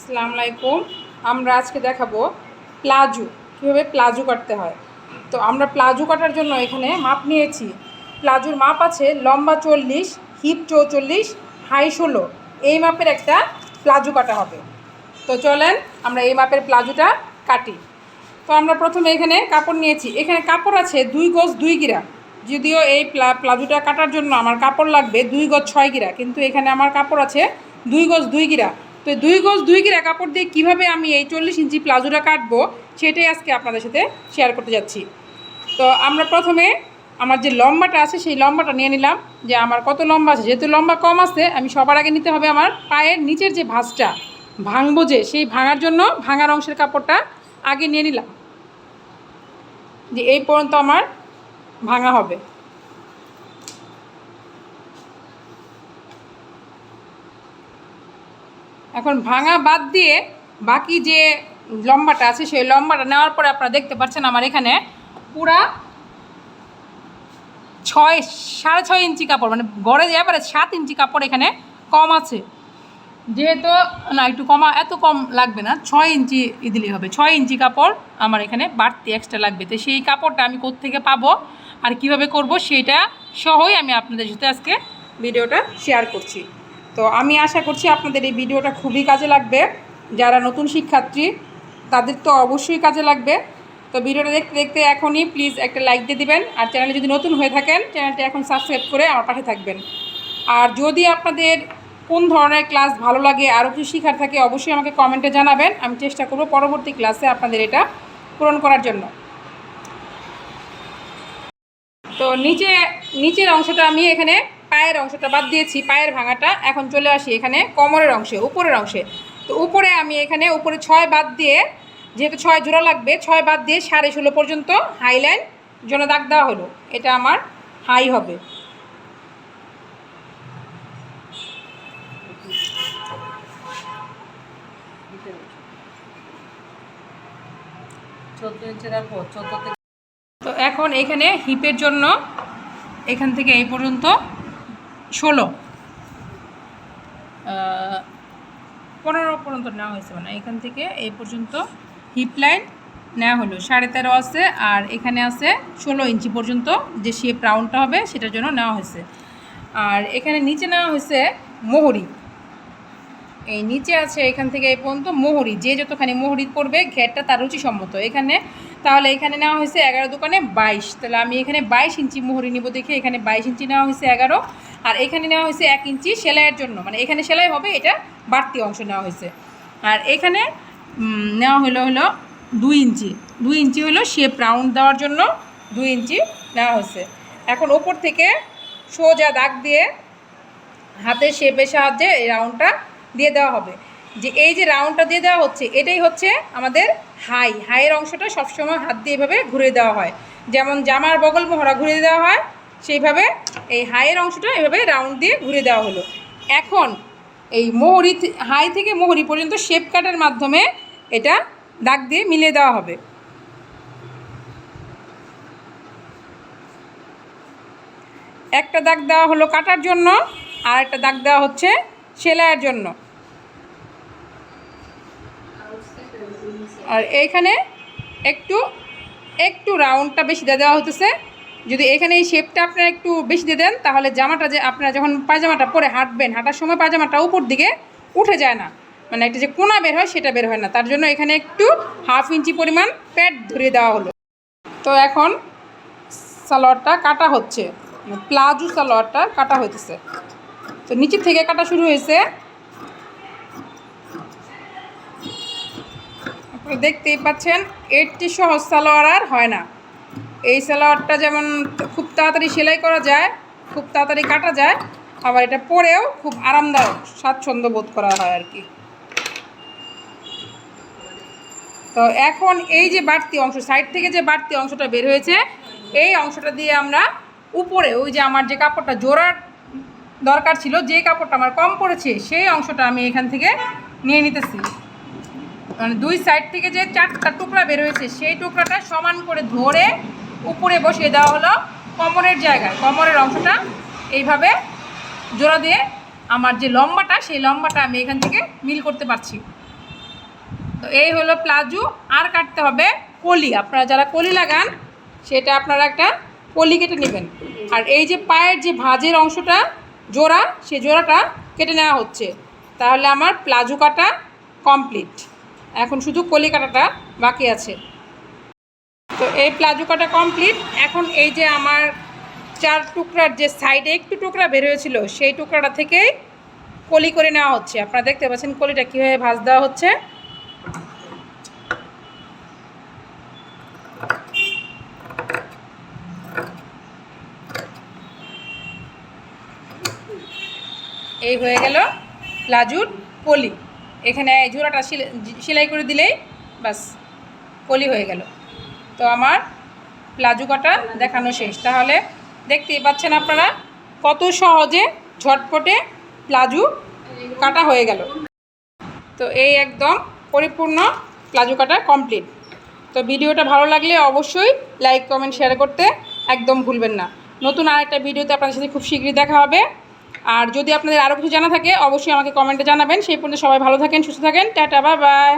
আসসালামু আলাইকুম। আমরা আজকে দেখাবো প্লাজো কীভাবে প্লাজো কাটতে হয়। তো আমরা প্লাজো কাটার জন্য এখানে মাপ নিয়েছি। প্লাজোর মাপ আছে লম্বা 40, হিপ 44, হাই 16। এই মাপের একটা প্লাজো কাটা হবে। তো চলেন আমরা এই মাপের প্লাজোটা কাটি। তো আমরা প্রথমে এখানে কাপড় নিয়েছি। এখানে কাপড় আছে 2 গজ 2 গিরা। যদিও এই প্লাজোটা কাটার জন্য আমার কাপড় লাগবে 2 গজ 6 গিরা, কিন্তু এখানে আমার কাপড় আছে 2 গজ 2 গিরা। তো 2 গজ 2 গিরা কাপড় দিয়ে কীভাবে আমি এই 40 ইঞ্চি প্লাজোটা কাটবো সেটাই আজকে আপনাদের সাথে শেয়ার করতে যাচ্ছি। তো আমরা প্রথমে আমার যে লম্বাটা আছে সেই লম্বাটা নিয়ে নিলাম, যে আমার কত লম্বা আছে। যেহেতু লম্বা কম আছে, আমি সবার আগে নিতে হবে আমার পায়ের নিচের যে ভাঁজটা ভাঙবো, যে সেই ভাঙার জন্য ভাঙার অংশের কাপড়টা আগে নিয়ে নিলাম, যে এই পর্যন্ত আমার ভাঙা হবে। এখন ভাঙা বাদ দিয়ে বাকি যে লম্বাটা আছে সেই লম্বাটা নেওয়ার পরে আপনারা দেখতে পাচ্ছেন আমার এখানে পুরা 6.5 ইঞ্চি কাপড়, মানে গড়ে দেওয়া পরে 7 ইঞ্চি কাপড় এখানে কম আছে। যেহেতু না একটু কমা, এত কম লাগবে না, 6 ইঞ্চি দিলেই হবে। 6 ইঞ্চি কাপড় আমার এখানে বাড়তি এক্সট্রা লাগবে। তো সেই কাপড়টা আমি কোত্থেকে পাবো আর কিভাবে করব সেটা সহই আমি আপনাদের সাথে আজকে ভিডিওটা শেয়ার করছি। তো আমি আশা করছি আপনাদের এই ভিডিওটা খুবই কাজে লাগবে। যারা নতুন শিক্ষার্থী তাদের তো অবশ্যই কাজে লাগবে। তো ভিডিওটা দেখতে দেখতে এখনই প্লিজ একটা লাইক দিয়ে দিবেন, আর চ্যানেলে যদি নতুন হয়ে থাকেন চ্যানেলটা এখন সাবস্ক্রাইব করে আমার পাশে থাকবেন। আর যদি আপনাদের কোন ধরনের ক্লাস ভালো লাগে, আরও কিছু শেখার থাকে, অবশ্যই আমাকে কমেন্টে জানাবেন। আমি চেষ্টা করব পরবর্তী ক্লাসে আপনাদের এটা পূরণ করার জন্য। তো নিচের অংশটা আমি এখানে পায়ের অংশটা বাদ দিয়েছি, পায়ের ভাঙাটা। এখন চলে আসি এখানে কোমরের অংশে, উপরের অংশে। তো উপরে আমি এখানে উপরে 6 বাদ দিয়ে, যেহেতু 6 জোড়া লাগবে, 6 বাদ দিয়ে 16.5 পর্যন্ত হাই লাইন জন্য দাগ দেওয়া হলো। এটা আমার হাই হবে। তো এখন এখানে হিপের জন্য এখান থেকে এই পর্যন্ত 16, 15 পর্যন্ত নেওয়া হয়েছে, মানে এখান থেকে এই পর্যন্ত হিপ লাইন নেওয়া হলো। 13.5 আছে, আর এখানে আছে 16 ইঞ্চি পর্যন্ত যে শেপ রাউন্ডটা হবে সেটার জন্য নেওয়া হয়েছে। আর এখানে নিচে নেওয়া হয়েছে মোহরি। এই নিচে আছে এখান থেকে এই পর্যন্ত মোহরি, যে যতখানি মোহরি পড়বে ঘেরটা তার রুচিসম্মত এখানে। তাহলে এখানে নেওয়া হয়েছে 11 দোকানে 22, তাহলে আমি এখানে 22 ইঞ্চি মোহরি নিব দেখে এখানে 22 ইঞ্চি নেওয়া হয়েছে 11। আর এখানে নেওয়া হয়েছে 1 ইঞ্চি সেলাইয়ের জন্য, মানে এখানে সেলাই হবে, এটা বাড়তি অংশ নেওয়া হয়েছে। আর এখানে নেওয়া হলো 2 ইঞ্চি, 2 ইঞ্চি হলো শেপ রাউন্ড দেওয়ার জন্য 2 ইঞ্চি নেওয়া হয়েছে। এখন ওপর থেকে সোজা দাগ দিয়ে হাতের শেপের সাহায্যে এই রাউন্ডটা দিয়ে দেওয়া হবে। যে এই যে রাউন্ডটা দিয়ে দেওয়া হচ্ছে এটাই হচ্ছে আমাদের হাইয়ের অংশটা সবসময় হাত দিয়ে এভাবে ঘুরে দেওয়া হয়, যেমন জামার বগল মোহরা ঘুরে দেওয়া হয় সেইভাবে এই হাইয়ের অংশটা এভাবে রাউন্ড দিয়ে ঘুরে দেওয়া হলো। এখন এই মোহরি হাই থেকে মোহরি পর্যন্ত শেপ কাটার মাধ্যমে এটা দাগ দিয়ে মিলিয়ে দেওয়া হবে। একটা দাগ দেওয়া হলো কাটার জন্য, আর একটা দাগ দেওয়া হচ্ছে সেলাইয়ের জন্য। আর এইখানে একটু রাউন্ডটা বেশি দিয়ে দেওয়া হতেছে। যদি এখানে এই শেপটা আপনারা একটু বেশি দিয়ে দেন তাহলে জামাটা, যে আপনারা যখন পায়জামাটা পরে হাঁটবেন, হাঁটার সময় পায়জামাটা উপর দিকে উঠে যায় না, মানে একটা যে কোনা বের হয় সেটা বের হয় না। তার জন্য এখানে একটু 1/2 ইঞ্চি পরিমাণ প্যাড ধরিয়ে দেওয়া হলো। তো এখন সালোয়ারটা কাটা হচ্ছে, প্লাজো সালোয়ারটা কাটা হইতেছে। তো নিচে থেকে কাটা শুরু হয়েছে। আপনারা দেখতেই পাচ্ছেন, এরটি সহজ সালোয়ার আর হয় না। এই সালোয়ারটা যেমন খুব তাড়াতাড়ি সেলাই করা যায়, খুব তাড়াতাড়ি কাটা যায়, আবার এটা পরেও খুব আরামদায়ক, স্বাচ্ছন্দ্য বোধ করা হয় আর কি। তো এখন এই যে বাড়তি অংশ, সাইড থেকে যে বাড়তি অংশটা বের হয়েছে, এই অংশটা দিয়ে আমরা উপরে ওই যে আমার যে কাপড়টা জোড়ার দরকার ছিল, যে কাপড়টা আমার কম পড়েছে সেই অংশটা আমি এখান থেকে নিয়ে নিতেছি। মানে 2 সাইড থেকে যে 4টা টুকরা বের হয়েছে সেই টুকরাটা সমান করে ধরে উপরে বসিয়ে দেওয়া হলো কোমরের জায়গায়। কোমরের অংশটা এইভাবে জোড়া দিয়ে আমার যে লম্বাটা সেই লম্বাটা আমি এখান থেকে মিল করতে পারছি। তো এই হলো প্লাজো। আর কাটতে হবে কলি। আপনারা যারা কলি লাগান সেটা আপনারা একটা কলি কেটে নেবেন। আর এই যে পায়ের যে ভাঁজের অংশটা জোড়া, সেই জোড়াটা কেটে নেওয়া হচ্ছে। তাহলে আমার প্লাজো কাটা কমপ্লিট। এখন শুধু কলি কাটাটা বাকি আছে। তো এই প্লাজো কাটা কমপ্লিট। এখন এই যে আমার 4 টুকরার যে সাইডে একটু টুকরা বের হয়েছিল সেই টুকরাটা থেকেই কলি করে নেওয়া হচ্ছে। আপনারা দেখতে পাচ্ছেন কলিটা কীভাবে ভাঁজ দেওয়া হচ্ছে। এই হয়ে গেল প্লাজোর কলি। এখানে জোড়াটা সেলাই করে দিলেই বাস কলি হয়ে গেল। তো আমার প্লাজো কাটা দেখানো শেষ। তাহলে দেখতেই পাচ্ছেন আপনারা কত সহজে ঝটপটে প্লাজো কাটা হয়ে গেল। তো এই একদম পরিপূর্ণ প্লাজো কাটা কমপ্লিট। তো ভিডিওটা ভালো লাগলে অবশ্যই লাইক কমেন্ট শেয়ার করতে একদম ভুলবেন না। নতুন আরেকটা ভিডিওতে আপনাদের সাথে খুব শীঘ্রই দেখা হবে। আর যদি আপনাদের আরও কিছু জানা থাকে অবশ্যই আমাকে কমেন্টে জানাবেন। সেই পর্যন্ত সবাই ভালো থাকেন, সুস্থ থাকেন। Tata, bye bye.